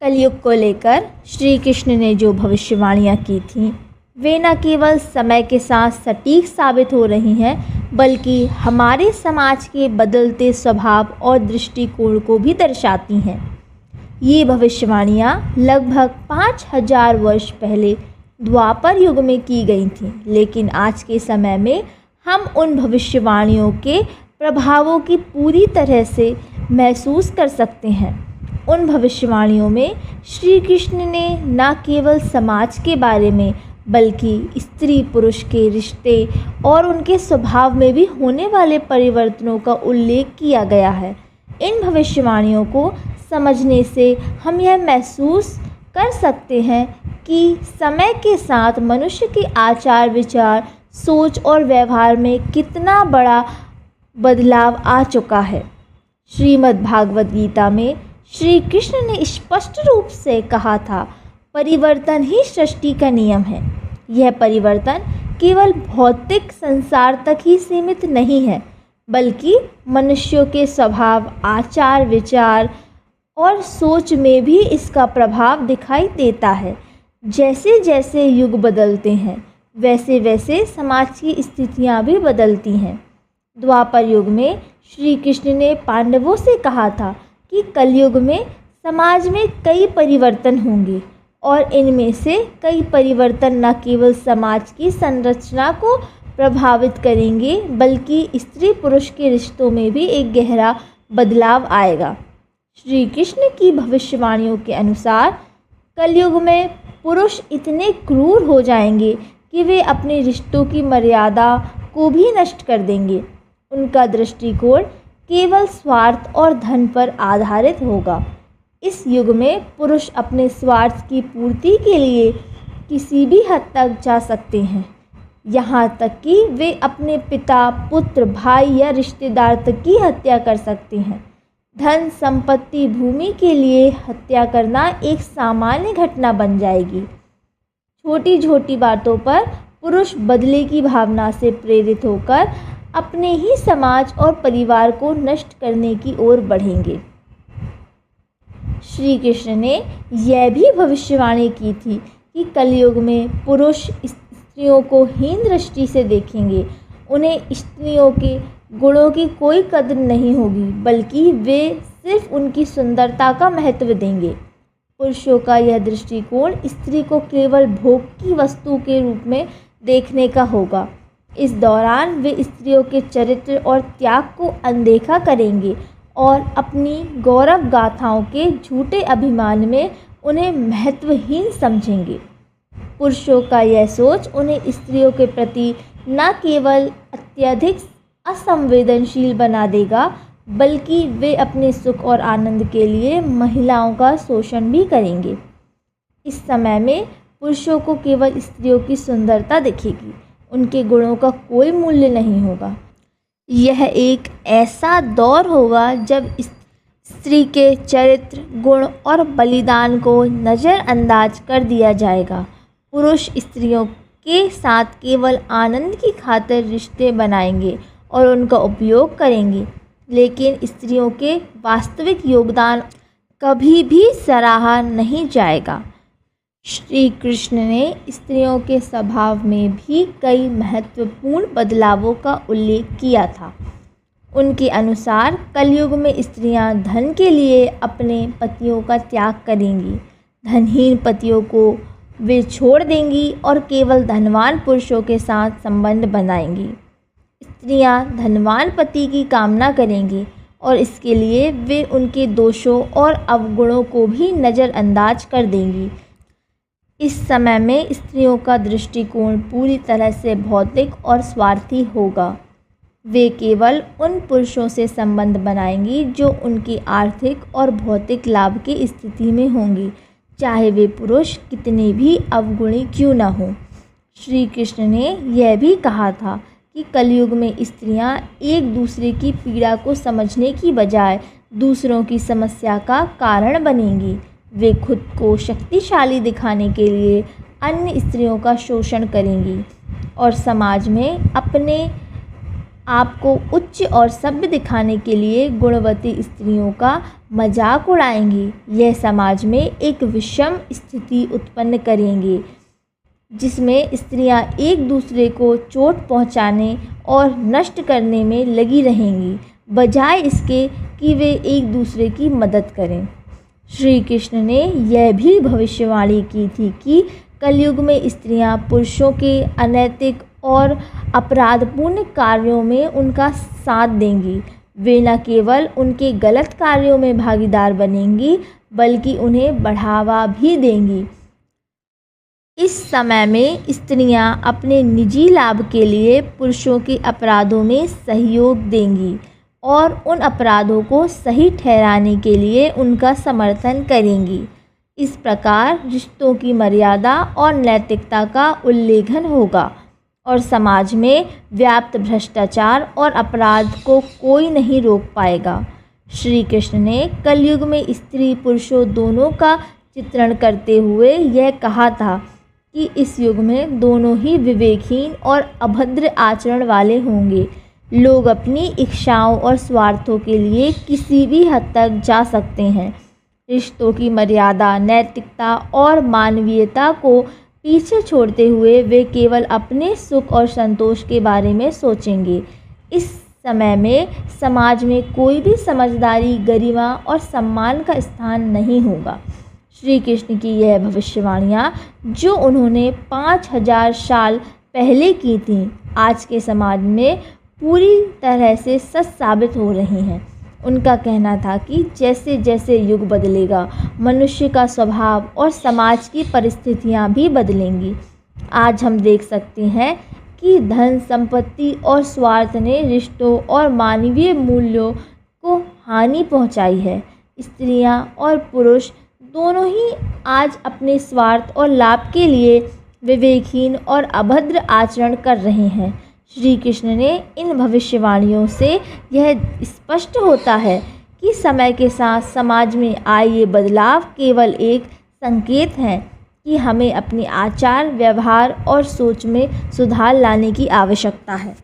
कलयुग को लेकर श्री कृष्ण ने जो भविष्यवाणियाँ की थीं वे न केवल समय के साथ सटीक साबित हो रही हैं बल्कि हमारे समाज के बदलते स्वभाव और दृष्टिकोण को भी दर्शाती हैं। ये भविष्यवाणियाँ लगभग 5000 वर्ष पहले द्वापर युग में की गई थीं, लेकिन आज के समय में हम उन भविष्यवाणियों के प्रभावों की पूरी तरह से महसूस कर सकते हैं। उन भविष्यवाणियों में श्री कृष्ण ने न केवल समाज के बारे में बल्कि स्त्री पुरुष के रिश्ते और उनके स्वभाव में भी होने वाले परिवर्तनों का उल्लेख किया गया है। इन भविष्यवाणियों को समझने से हम यह महसूस कर सकते हैं कि समय के साथ मनुष्य के आचार विचार सोच और व्यवहार में कितना बड़ा बदलाव आ चुका है। श्रीमद् भागवत गीता में श्री कृष्ण ने स्पष्ट रूप से कहा था, परिवर्तन ही सृष्टि का नियम है। यह परिवर्तन केवल भौतिक संसार तक ही सीमित नहीं है बल्कि मनुष्यों के स्वभाव आचार विचार और सोच में भी इसका प्रभाव दिखाई देता है। जैसे जैसे युग बदलते हैं वैसे वैसे समाज की स्थितियां भी बदलती हैं। द्वापर युग में श्री कृष्ण ने पांडवों से कहा था कि कलयुग में समाज में कई परिवर्तन होंगे और इनमें से कई परिवर्तन न केवल समाज की संरचना को प्रभावित करेंगे बल्कि स्त्री पुरुष के रिश्तों में भी एक गहरा बदलाव आएगा। श्री कृष्ण की भविष्यवाणियों के अनुसार कलयुग में पुरुष इतने क्रूर हो जाएंगे कि वे अपने रिश्तों की मर्यादा को भी नष्ट कर देंगे। उनका दृष्टिकोण केवल स्वार्थ और धन पर आधारित होगा। इस युग में पुरुष अपने स्वार्थ की पूर्ति के लिए किसी भी हद तक जा सकते हैं, यहाँ तक कि वे अपने पिता पुत्र भाई या रिश्तेदार तक की हत्या कर सकते हैं। धन संपत्ति भूमि के लिए हत्या करना एक सामान्य घटना बन जाएगी। छोटी छोटी बातों पर पुरुष बदले की भावना से प्रेरित होकर अपने ही समाज और परिवार को नष्ट करने की ओर बढ़ेंगे। श्री कृष्ण ने यह भी भविष्यवाणी की थी कि कलयुग में पुरुष स्त्रियों को हीन दृष्टि से देखेंगे। उन्हें स्त्रियों के गुणों की कोई कदर नहीं होगी बल्कि वे सिर्फ उनकी सुंदरता का महत्व देंगे। पुरुषों का यह दृष्टिकोण स्त्री को केवल भोग की वस्तु के रूप में देखने का होगा। इस दौरान वे स्त्रियों के चरित्र और त्याग को अनदेखा करेंगे और अपनी गौरव गाथाओं के झूठे अभिमान में उन्हें महत्वहीन समझेंगे। पुरुषों का यह सोच उन्हें स्त्रियों के प्रति न केवल अत्यधिक असंवेदनशील बना देगा बल्कि वे अपने सुख और आनंद के लिए महिलाओं का शोषण भी करेंगे। इस समय में पुरुषों को केवल स्त्रियों की सुंदरता दिखेगी, उनके गुणों का कोई मूल्य नहीं होगा। यह एक ऐसा दौर होगा जब स्त्री के चरित्र गुण और बलिदान को नज़रअंदाज कर दिया जाएगा। पुरुष स्त्रियों के साथ केवल आनंद की खातिर रिश्ते बनाएंगे और उनका उपयोग करेंगे, लेकिन स्त्रियों के वास्तविक योगदान कभी भी सराहा नहीं जाएगा। श्री कृष्ण ने स्त्रियों के स्वभाव में भी कई महत्वपूर्ण बदलावों का उल्लेख किया था। उनके अनुसार कलयुग में स्त्रियां धन के लिए अपने पतियों का त्याग करेंगी। धनहीन पतियों को वे छोड़ देंगी और केवल धनवान पुरुषों के साथ संबंध बनाएंगी। स्त्रियां धनवान पति की कामना करेंगी और इसके लिए वे उनके दोषों और अवगुणों को भी नज़रअंदाज कर देंगी। इस समय में स्त्रियों का दृष्टिकोण पूरी तरह से भौतिक और स्वार्थी होगा। वे केवल उन पुरुषों से संबंध बनाएंगी जो उनकी आर्थिक और भौतिक लाभ की स्थिति में होंगी, चाहे वे पुरुष कितने भी अवगुणी क्यों न हों। श्री कृष्ण ने यह भी कहा था कि कलयुग में स्त्रियां एक दूसरे की पीड़ा को समझने की बजाय दूसरों की समस्या का कारण बनेंगी। वे खुद को शक्तिशाली दिखाने के लिए अन्य स्त्रियों का शोषण करेंगी और समाज में अपने आपको उच्च और सभ्य दिखाने के लिए गुणवती स्त्रियों का मजाक उड़ाएंगी। यह समाज में एक विषम स्थिति उत्पन्न करेंगे जिसमें स्त्रियां एक दूसरे को चोट पहुंचाने और नष्ट करने में लगी रहेंगी, बजाय इसके कि वे एक दूसरे की मदद करें। श्री कृष्ण ने यह भी भविष्यवाणी की थी कि कलयुग में स्त्रियां पुरुषों के अनैतिक और अपराधपूर्ण कार्यों में उनका साथ देंगी। वे न केवल उनके गलत कार्यों में भागीदार बनेंगी बल्कि उन्हें बढ़ावा भी देंगी। इस समय में स्त्रियां अपने निजी लाभ के लिए पुरुषों के अपराधों में सहयोग देंगी और उन अपराधों को सही ठहराने के लिए उनका समर्थन करेंगी। इस प्रकार रिश्तों की मर्यादा और नैतिकता का उल्लंघन होगा और समाज में व्याप्त भ्रष्टाचार और अपराध को कोई नहीं रोक पाएगा। श्री कृष्ण ने कलयुग में स्त्री पुरुषों दोनों का चित्रण करते हुए यह कहा था कि इस युग में दोनों ही विवेकहीन और अभद्र आचरण वाले होंगे। लोग अपनी इच्छाओं और स्वार्थों के लिए किसी भी हद तक जा सकते हैं। रिश्तों की मर्यादा, नैतिकता और मानवीयता को पीछे छोड़ते हुए वे केवल अपने सुख और संतोष के बारे में सोचेंगे। इस समय में समाज में कोई भी समझदारी, गरिमा और सम्मान का स्थान नहीं होगा। श्री कृष्ण की यह भविष्यवाणियाँ जो उन्होंने 5000 साल पहले की थीं, आज के समाज में पूरी तरह से सच साबित हो रही हैं। उनका कहना था कि जैसे जैसे युग बदलेगा, मनुष्य का स्वभाव और समाज की परिस्थितियां भी बदलेंगी। आज हम देख सकते हैं कि धन, संपत्ति और स्वार्थ ने रिश्तों और मानवीय मूल्यों को हानि पहुंचाई है। स्त्रियां और पुरुष दोनों ही आज अपने स्वार्थ और लाभ के लिए विवेकहीन और अभद्र आचरण कर रहे हैं। श्री कृष्ण ने इन भविष्यवाणियों से यह स्पष्ट होता है कि समय के साथ समाज में आए ये बदलाव केवल एक संकेत हैं कि हमें अपने आचार, व्यवहार और सोच में सुधार लाने की आवश्यकता है।